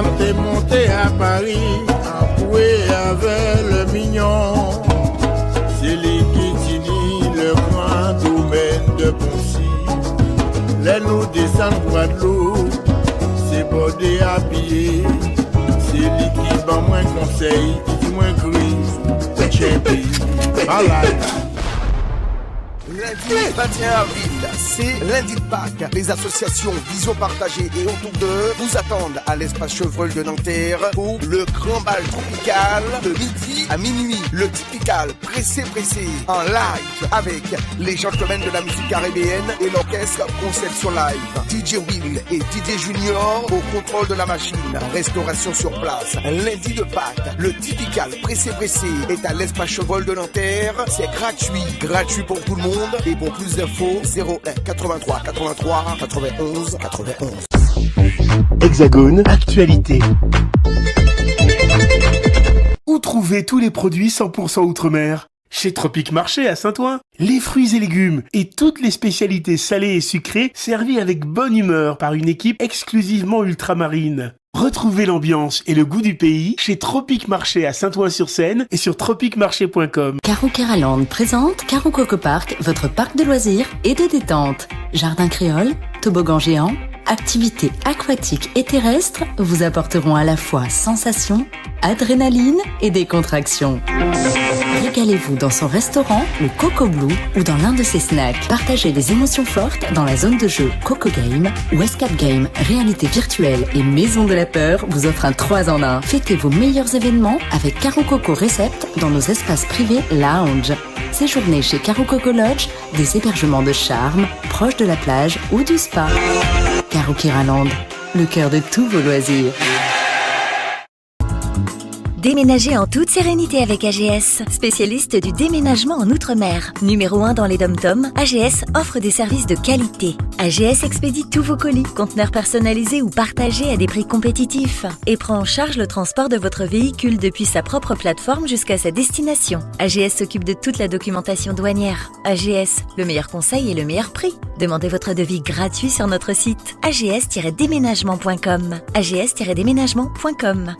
Madame t'est montée à Paris, empouée avec le mignon. C'est lui qui finit le grand domaine de Poncy. Là nous descendons Guadeloupe, c'est bordé à pied. C'est lui qui bat moins conseil, qui dit moins crise. Champion, malade. Lundi 21 avril, c'est lundi de Pâques. Les associations Vision Partagée et Autour d'eux vous attendent à l'espace Chevreul de Nanterre pour le grand bal tropical de midi à minuit. Le typical pressé en live avec les gentlemen de la musique caribéenne et l'orchestre Conception Live. DJ Will et DJ Junior au contrôle de la machine. Restauration sur place. Lundi de Pâques, le typical pressé est à l'espace Chevreul de Nanterre. C'est gratuit pour tout le monde. Et pour plus d'infos, 01 83 83 91 91. Hexagone, actualité. Où trouver tous les produits 100% Outre-mer ? Chez Tropique Marché à Saint-Ouen. Les fruits et légumes et toutes les spécialités salées et sucrées servies avec bonne humeur par une équipe exclusivement ultramarine. Retrouvez l'ambiance et le goût du pays chez Tropique Marché à Saint-Ouen-sur-Seine et sur tropiquemarché.com. Caro Caraland présente Caro Coco Park, votre parc de loisirs et de détente. Jardin créole, toboggan géant, activités aquatiques et terrestres vous apporteront à la fois sensations, adrénaline et décontraction. Régalez-vous dans son restaurant, le Coco Blue, ou dans l'un de ses snacks. Partagez des émotions fortes dans la zone de jeu Coco Game, où Escape Game, réalité virtuelle et Maison de la Peur vous offrent un 3 en 1. Fêtez vos meilleurs événements avec Caro Coco Recept dans nos espaces privés lounge. Séjournez chez Caro Coco Lodge, des hébergements de charme, proches de la plage ou du spa. Caro Kiraland, le cœur de tous vos loisirs. Déménagez en toute sérénité avec AGS, spécialiste du déménagement en Outre-mer. Numéro 1 dans les dom-toms, AGS offre des services de qualité. AGS expédie tous vos colis, conteneurs personnalisés ou partagés à des prix compétitifs et prend en charge le transport de votre véhicule depuis sa propre plateforme jusqu'à sa destination. AGS s'occupe de toute la documentation douanière. AGS, le meilleur conseil et le meilleur prix. Demandez votre devis gratuit sur notre site ags-déménagement.com. ags-déménagement.com.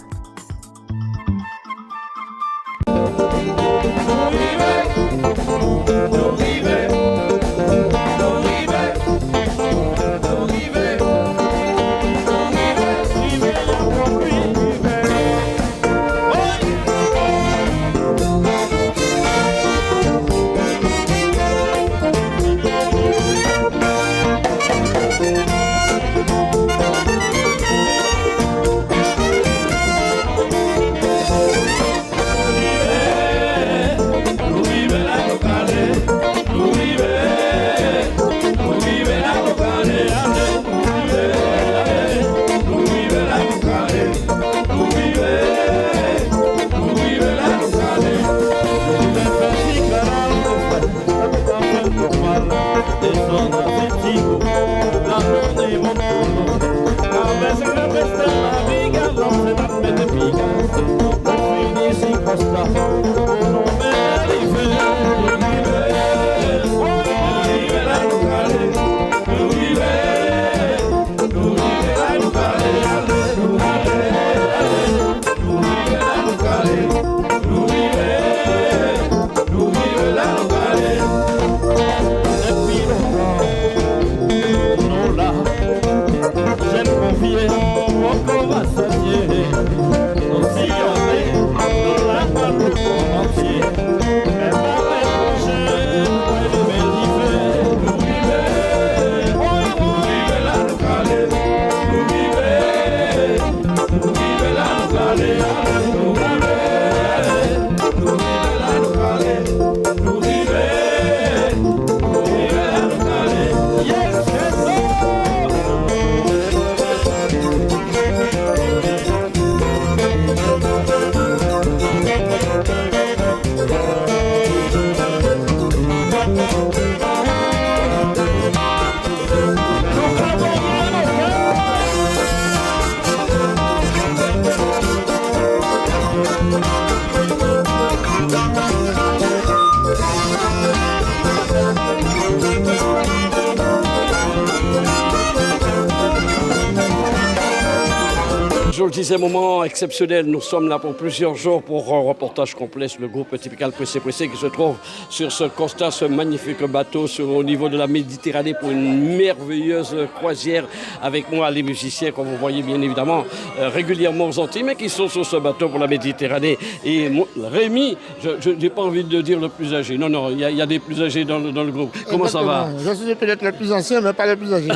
Je le disais, moment exceptionnel. Nous sommes là pour plusieurs jours pour un reportage complet sur le groupe Typical Pressé qui se trouve sur ce constat, ce magnifique bateau au niveau de la Méditerranée pour une merveilleuse croisière. Avec moi, les musiciens, comme vous voyez bien évidemment, régulièrement aux Antilles, mais qui sont sur ce bateau pour la Méditerranée. Et Rémi, je n'ai pas envie de dire le plus âgé. Non, il y a des plus âgés dans le groupe. Comment ça va? Je suis peut-être le plus ancien, mais pas le plus âgé.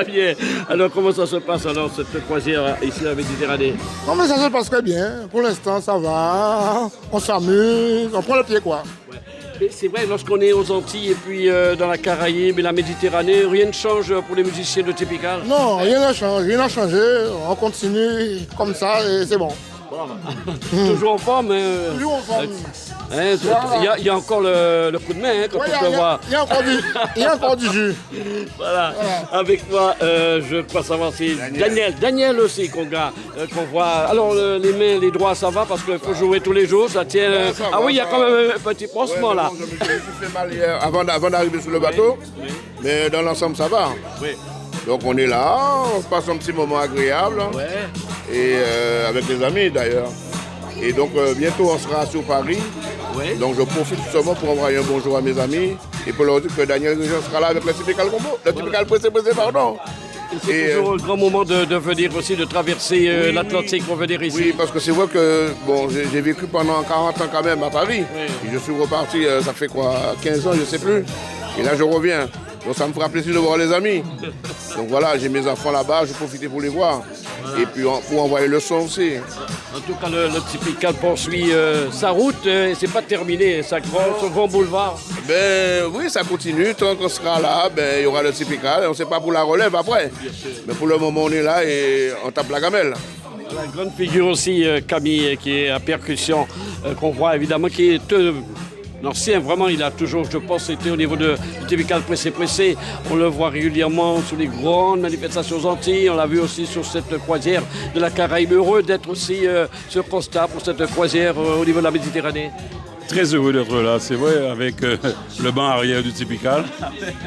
Bien. Alors, comment ça se passe alors, cette croisière ici à la Méditerranée? Non, mais ça se passe très bien. Pour l'instant, ça va. On s'amuse, on prend le pied, quoi. Ouais. Mais c'est vrai, lorsqu'on est aux Antilles et puis dans la Caraïbe et la Méditerranée, rien ne change pour les musiciens de Typical? Non, rien n'a changé. On continue comme ça et c'est bon. Toujours en forme. Toujours en forme. Il y a encore le coup de main quand on te voit. Il y a encore du jus. Voilà. Avec moi, je crois savoir, c'est Daniel aussi qu'on voit. Alors les mains, les droits, ça va parce qu'il faut jouer tous les jours, ça tient. Il y a quand même un petit pansement là. Je me suis fait mal hier avant d'arriver sur le bateau, mais dans l'ensemble ça va. Oui. Donc on est là, on passe un petit moment agréable, et avec les amis d'ailleurs. Et donc bientôt on sera sur Paris. Ouais. Donc je profite seulement pour envoyer un bonjour à mes amis et pour leur dire que Daniel Grignon sera là avec le Typical Combo, le Typical Pressé, pardon. C'est toujours un grand moment de venir aussi, de traverser l'Atlantique pour venir ici. Oui, parce que c'est vrai que j'ai vécu pendant 40 ans quand même à Paris. Oui. Et je suis reparti, ça fait quoi, 15 ans, je ne sais plus. Et là je reviens. Donc ça me fera plaisir de voir les amis. Donc voilà, j'ai mes enfants là-bas, je profite pour les voir. Voilà. Et puis pour envoyer le son aussi. En tout cas, le Typical poursuit sa route, et c'est pas terminé, ce grand boulevard. Oui, ça continue, tant qu'on sera là, il y aura le Typical, on ne sait pas pour la relève après. Mais pour le moment, on est là et on tape la gamelle. La grande figure aussi, Camille, qui est à percussion, qu'on voit évidemment, qui est... L'ancien, vraiment, il a toujours, je pense, été au niveau du Typical Pressé. On le voit régulièrement sur les grandes manifestations Antilles. On l'a vu aussi sur cette croisière de la Caraïbe. Heureux d'être aussi sur constat pour cette croisière au niveau de la Méditerranée. Très heureux d'être là, c'est vrai, avec le banc arrière du Typical.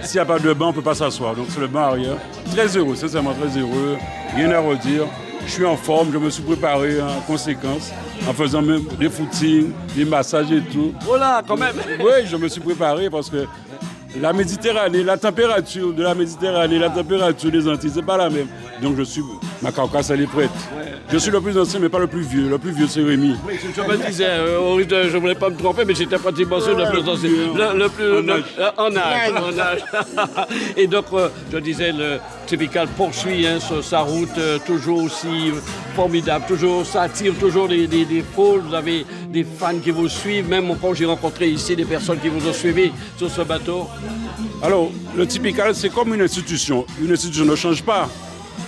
S'il n'y a pas de banc, on ne peut pas s'asseoir. Donc c'est le banc arrière. Très heureux, sincèrement très heureux. Rien à redire. Je suis en forme, je me suis préparé en conséquence, en faisant même des footings, des massages et tout. Voilà, quand même. Oui, je me suis préparé parce que la Méditerranée, la température de la Méditerranée, la température des Antilles, c'est pas la même. Donc ma carcasse, elle est prête. Ouais. Je suis le plus ancien, mais pas le plus vieux. Le plus vieux, c'est Rémi. Oui, je me disais, je ne voulais pas me tromper, mais j'étais pratiquement sûr le plus ancien. Le plus en âge. Et donc, je disais, le Typical poursuit sa route toujours aussi formidable. Toujours, ça attire toujours des foules. Vous avez des fans qui vous suivent. Même quand j'ai rencontré ici des personnes qui vous ont suivi sur ce bateau. Alors, le Typical, c'est comme une institution. Une institution ne change pas.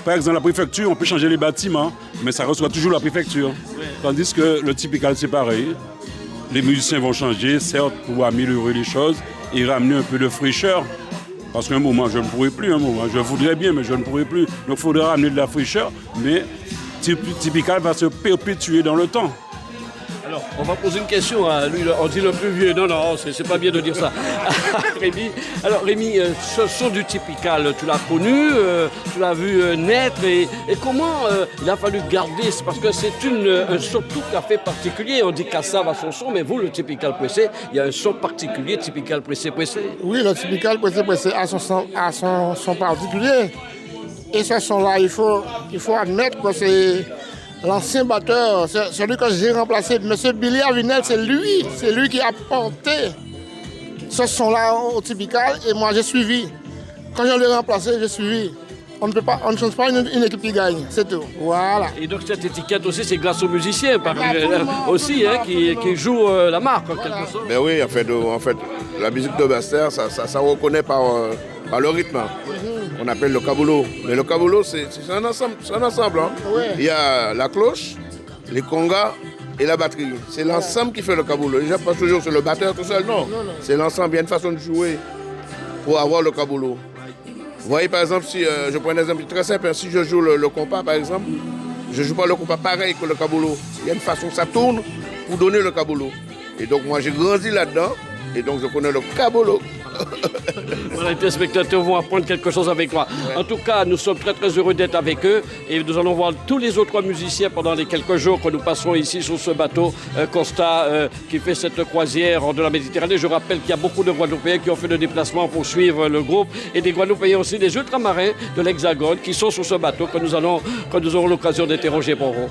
Par exemple, la préfecture, on peut changer les bâtiments, mais ça reçoit toujours la préfecture. Oui. Tandis que le Typical, c'est pareil. Les musiciens vont changer, certes, pour améliorer les choses et ramener un peu de fraîcheur. Parce qu'à un moment, je ne pourrai plus. Je voudrais bien, mais je ne pourrai plus. Donc, il faudra ramener de la fraîcheur, mais Typical va se perpétuer dans le temps. Alors, on va poser une question à lui, on dit le plus vieux. Non, c'est pas bien de dire ça. Rémi, alors Rémi, ce son du Typical, tu l'as connu, tu l'as vu naître et comment il a fallu garder, c'est parce que c'est un son tout à fait particulier. On dit Kassav a son son, mais vous, le Typical Pressé, il y a un son particulier, Typical Pressé. Oui, le Typical Pressé a son son particulier. Et ce son-là, il faut admettre que c'est... L'ancien batteur, celui que j'ai remplacé, M. Billy Avinel, c'est lui qui a porté ce son-là au Typical et moi j'ai suivi. Quand je l'ai remplacé, j'ai suivi. On ne change pas une équipe qui gagne, c'est tout. Voilà. Et donc cette étiquette aussi, c'est grâce aux musiciens aussi, qui jouent la marque en quelque sorte. Mais oui, en fait, la musique de Bastère, ça reconnaît par le rythme. On appelle le kaboulo. Mais le kaboulo, c'est un ensemble. Hein. Ouais. Il y a la cloche, les congas et la batterie. C'est l'ensemble qui fait le kaboulo. Je ne pas toujours sur le batteur tout seul, non. C'est l'ensemble. Il y a une façon de jouer pour avoir le kaboulo. Vous voyez, par exemple, si je prends un exemple très simple, si je joue le compas, par exemple, je ne joue pas le compas pareil que le kaboulo. Il y a une façon, ça tourne pour donner le kaboulo. Et donc, moi, j'ai grandi là-dedans. Et donc je connais le cabolo. Voilà, les téléspectateurs vont apprendre quelque chose avec moi. Ouais. En tout cas, nous sommes très très heureux d'être avec eux et nous allons voir tous les autres musiciens pendant les quelques jours que nous passerons ici sur ce bateau Costa qui fait cette croisière de la Méditerranée. Je rappelle qu'il y a beaucoup de Guadeloupéens qui ont fait le déplacement pour suivre le groupe et des Guadeloupéens aussi, des ultramarins de l'Hexagone qui sont sur ce bateau que nous aurons l'occasion d'interroger pour vous.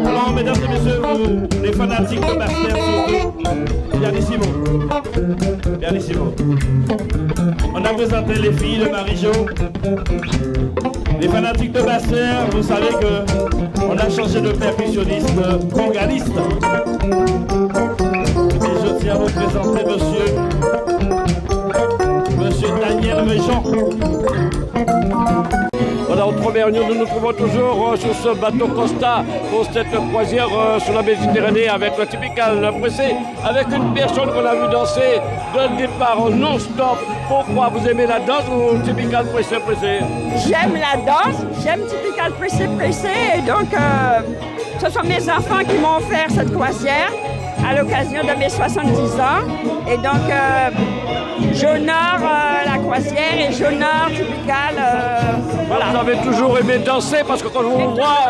Alors, mesdames et messieurs, les fanatiques de Bastère, pianissimo. Pianissimo. On a présenté les filles de Marie-Jo. Les fanatiques de Bastère, vous savez qu'on a changé de percussionniste congaliste. Et je tiens à vous présenter Monsieur Daniel Réjean. Voilà, en première union, nous nous trouvons toujours sur ce bateau Costa pour cette croisière sur la Méditerranée avec le typical pressé, avec une personne qu'on a vu danser dès le départ non-stop. Pourquoi vous aimez la danse ou typical pressé? J'aime la danse, j'aime typical pressé et donc ce sont mes enfants qui m'ont offert cette croisière à l'occasion de mes 70 ans et donc j'honore la croisière et j'honore typical. Voilà. Vous avez toujours aimé danser parce que quand on vous voit,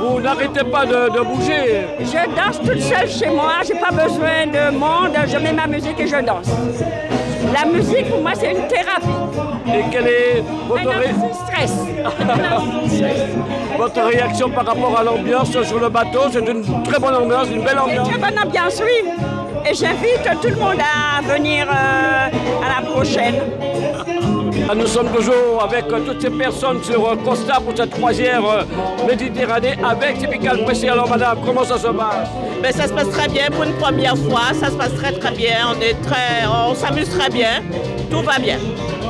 vous n'arrêtez pas de bouger. Je danse toute seule chez moi, j'ai pas besoin de monde, je mets ma musique et je danse. La musique pour moi c'est une thérapie. Et quelle est votre réaction par rapport à l'ambiance sur le bateau? C'est une très bonne ambiance, une belle ambiance. C'est une très bonne ambiance, oui. Et j'invite tout le monde à venir à la prochaine. Nous sommes toujours avec toutes ces personnes sur Costa pour cette croisière Méditerranée avec Typical Pressé. Alors madame, comment ça se passe? Ben, ça se passe très bien pour une première fois, ça se passe très bien, on s'amuse très bien, tout va bien.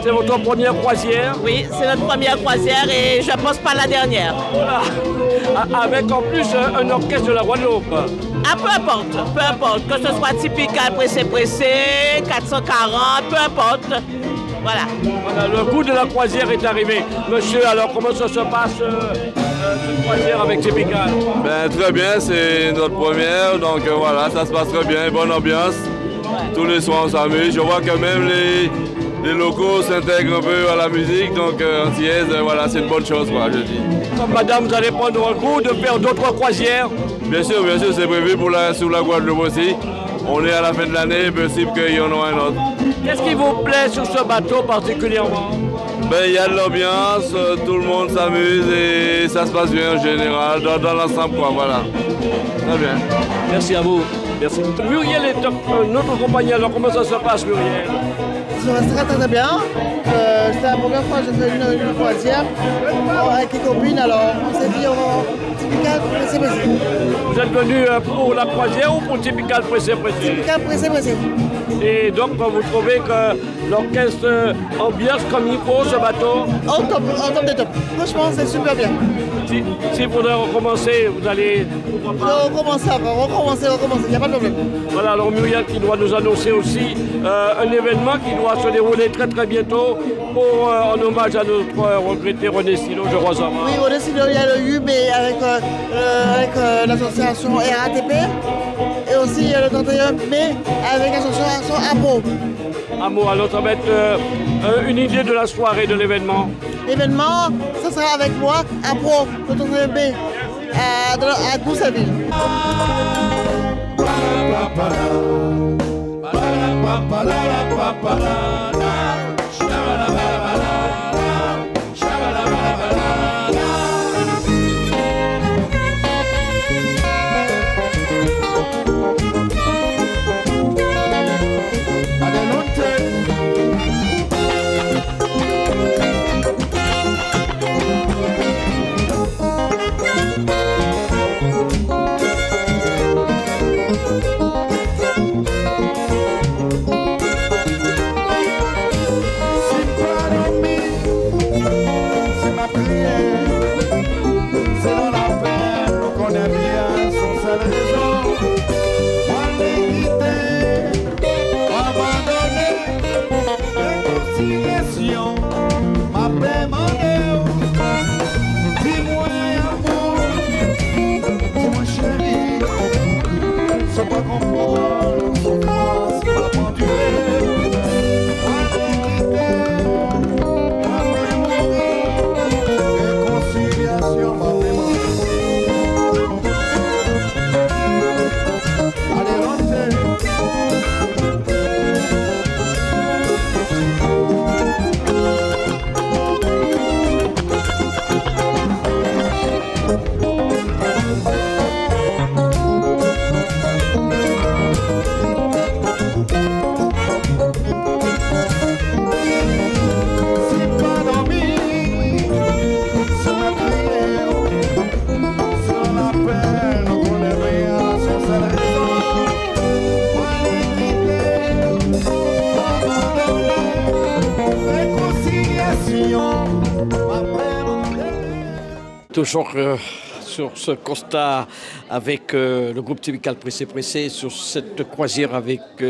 C'est votre première croisière? Oui, c'est notre première croisière et je pense pas la dernière. Voilà. Avec en plus un orchestre de la Guadeloupe. Ah, peu importe, que ce soit typical, pressé, 440, peu importe. Voilà. Voilà, le goût de la croisière est arrivé. Monsieur, alors comment ça se passe cette croisière avec Typical? Très bien, c'est notre première, donc voilà, ça se passe très bien, bonne ambiance. Tous les soirs on s'amuse. Je vois que même les locaux s'intègrent un peu à la musique, donc antillaise, voilà, c'est une bonne chose, quoi, je dis. Comme madame, vous allez prendre un goût de faire d'autres croisières? Bien sûr, c'est prévu sur la Guadeloupe aussi. On est à la fin de l'année, possible qu'il y en aura un autre. Qu'est-ce qui vous plaît sur ce bateau particulièrement? Il y a de l'ambiance, tout le monde s'amuse et ça se passe bien en général, dans l'ensemble, quoi, voilà. Très bien. Merci à vous. Merci. Muriel est notre compagnie, alors comment ça se passe, Muriel? Ça se passe très bien. C'était la première fois que j'ai fait une croisière avec les copines, alors on s'est dit on va Typical pressé. Vous êtes venu pour la croisière ou pour Typical pressé? Typical pressé. Et donc vous trouvez que l'orchestre ambiance comme il faut ce bateau? Au top des top. Franchement c'est super bien. Si vous voulez recommencer, vous allez... Recommencer, il n'y a pas de problème. Voilà, alors Muriel qui doit nous annoncer aussi un événement qui doit se dérouler très très bientôt en hommage à notre regretté René Silo, je crois ça. Oui, René Silo, il y a le UB avec l'association RATP et aussi le 31 mai avec l'association AMO. AMO, alors ça va être une idée de la soirée de l'événement. L'événement, ça sera avec moi à Pro, le 31 mai, à Goussainville. Toujours sur ce constat avec le groupe Typical Pressé sur cette croisière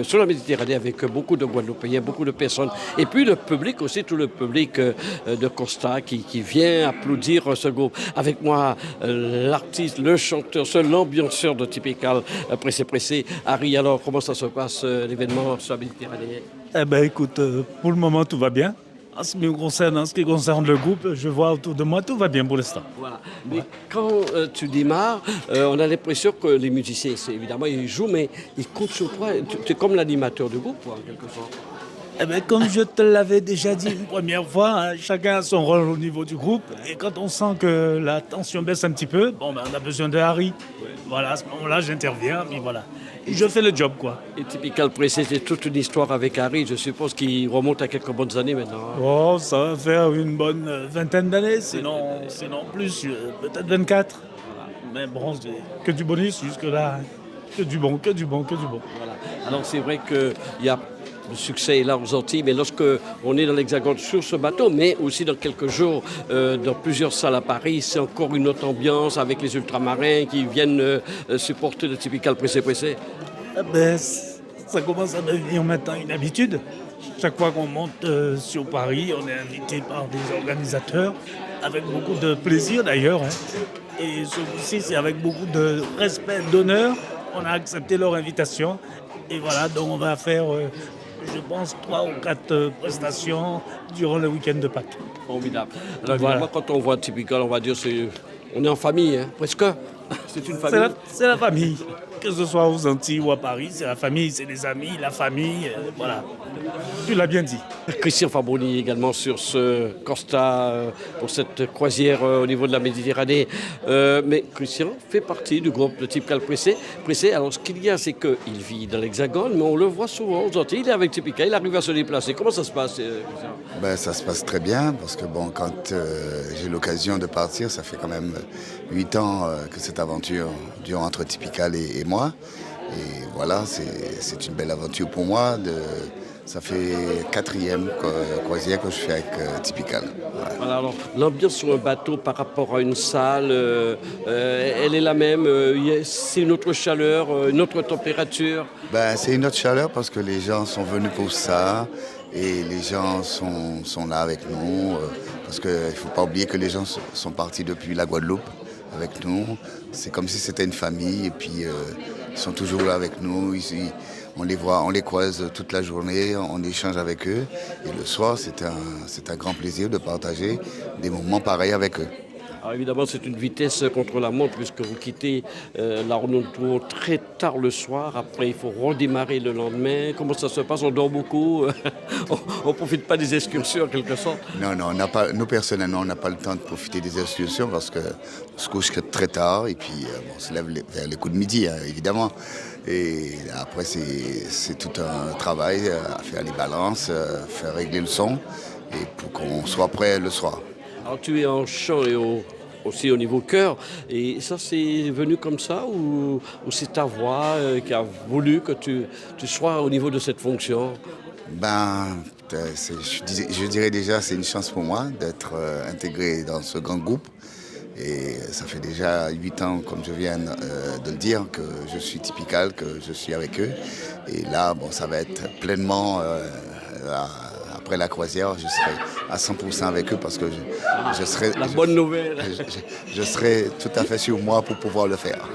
sur la Méditerranée avec beaucoup de Guadeloupéens, beaucoup de personnes et puis le public aussi, tout le public de Costa qui vient applaudir ce groupe. Avec moi l'artiste, le chanteur, l'ambianceur de Typical Pressé. Harry, alors comment ça se passe l'événement sur la Méditerranée? Eh bien écoute, pour le moment tout va bien. En ce qui concerne le groupe, je vois autour de moi, tout va bien pour l'instant. Voilà. Mais quand tu démarres, on a l'impression que les musiciens, évidemment, ils jouent, mais ils comptent sur toi. Tu es comme l'animateur du groupe, en quelque sorte. Eh bien, comme je te l'avais déjà dit une première fois, hein, chacun a son rôle au niveau du groupe. Et quand on sent que la tension baisse un petit peu, on a besoin de Harry. Voilà, à ce moment-là, j'interviens, mais voilà. Et je fais le job, quoi. Et Typical Pressé, c'est toute une histoire avec Harry, je suppose, qui remonte à quelques bonnes années maintenant. Oh, ça va faire une bonne vingtaine d'années, sinon plus, peut-être 24. Mais bon, c'est que du bonus jusque-là. Que du bon. Voilà. Alors c'est vrai qu'il y a le succès est là aux Antilles, mais lorsque on est dans l'Hexagone sur ce bateau, mais aussi dans quelques jours dans plusieurs salles à Paris, c'est encore une autre ambiance avec les ultramarins qui viennent supporter le Typical Pressé. Ça commence à devenir maintenant une habitude. Chaque fois qu'on monte sur Paris, on est invité par des organisateurs, avec beaucoup de plaisir d'ailleurs. Et celui-ci, c'est avec beaucoup de respect, d'honneur. On a accepté leur invitation. Et voilà, donc on va faire, je pense, 3 ou 4 prestations durant le week-end de Pâques. Formidable. Alors évidemment, quand on voit Typical, on va dire on est en famille, presque. C'est une famille. C'est la famille. Que ce soit aux Antilles ou à Paris, c'est la famille, c'est les amis, la famille, voilà. Tu l'as bien dit. Christian Fabbroni également sur ce constat pour cette croisière au niveau de la Méditerranée. Mais Christian fait partie du groupe de Typical Pressé. Alors ce qu'il y a, c'est qu'il vit dans l'Hexagone, mais on le voit souvent aux Antilles. Il est avec Typical, il arrive à se déplacer. Comment ça se passe, Christian? Ça se passe très bien, parce que quand j'ai l'occasion de partir, ça fait quand même 8 ans que cette aventure dure entre Typical et moi. Et voilà, c'est une belle aventure pour moi. Ça fait 4e croisière que je fais avec Typical. Ouais. Voilà, alors, l'ambiance sur un bateau par rapport à une salle, elle est la même. C'est une autre chaleur, une autre température. C'est une autre chaleur parce que les gens sont venus pour ça et les gens sont là avec nous. Parce qu'il ne faut pas oublier que les gens sont partis depuis la Guadeloupe avec nous. C'est comme si c'était une famille et puis ils sont toujours là avec nous. Ici, on les voit, on les croise toute la journée, on échange avec eux. Et le soir, c'est un grand plaisir de partager des moments pareils avec eux. Alors évidemment, c'est une vitesse contre la montre puisque vous quittez la Ronde très tard le soir. Après, il faut redémarrer le lendemain. Comment ça se passe? On dort beaucoup. On ne profite pas des excursions en quelque sorte. Non, nous personnellement, on n'a pas le temps de profiter des excursions parce qu'on se couche très tard et puis on se lève vers les coups de midi, évidemment. Et après, c'est tout un travail à faire les balances, faire régler le son et pour qu'on soit prêt le soir. Alors tu es en chant et aussi au niveau chœur, et ça c'est venu comme ça ou c'est ta voix qui a voulu que tu sois au niveau de cette fonction? Je dirais déjà c'est une chance pour moi d'être intégré dans ce grand groupe. Et ça fait déjà 8 ans, comme je viens de le dire, que je suis Typical, que je suis avec eux. Et là, ça va être pleinement... Après la croisière, je serai à 100% avec eux parce que je serai... La bonne nouvelle. Je serai tout à fait sur moi pour pouvoir le faire.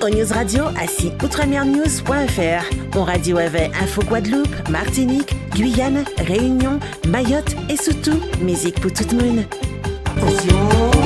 au News Radio assis outremernews.fr. On radio avec Info Guadeloupe, Martinique, Guyane, Réunion, Mayotte et surtout musique pour tout le monde. Attention.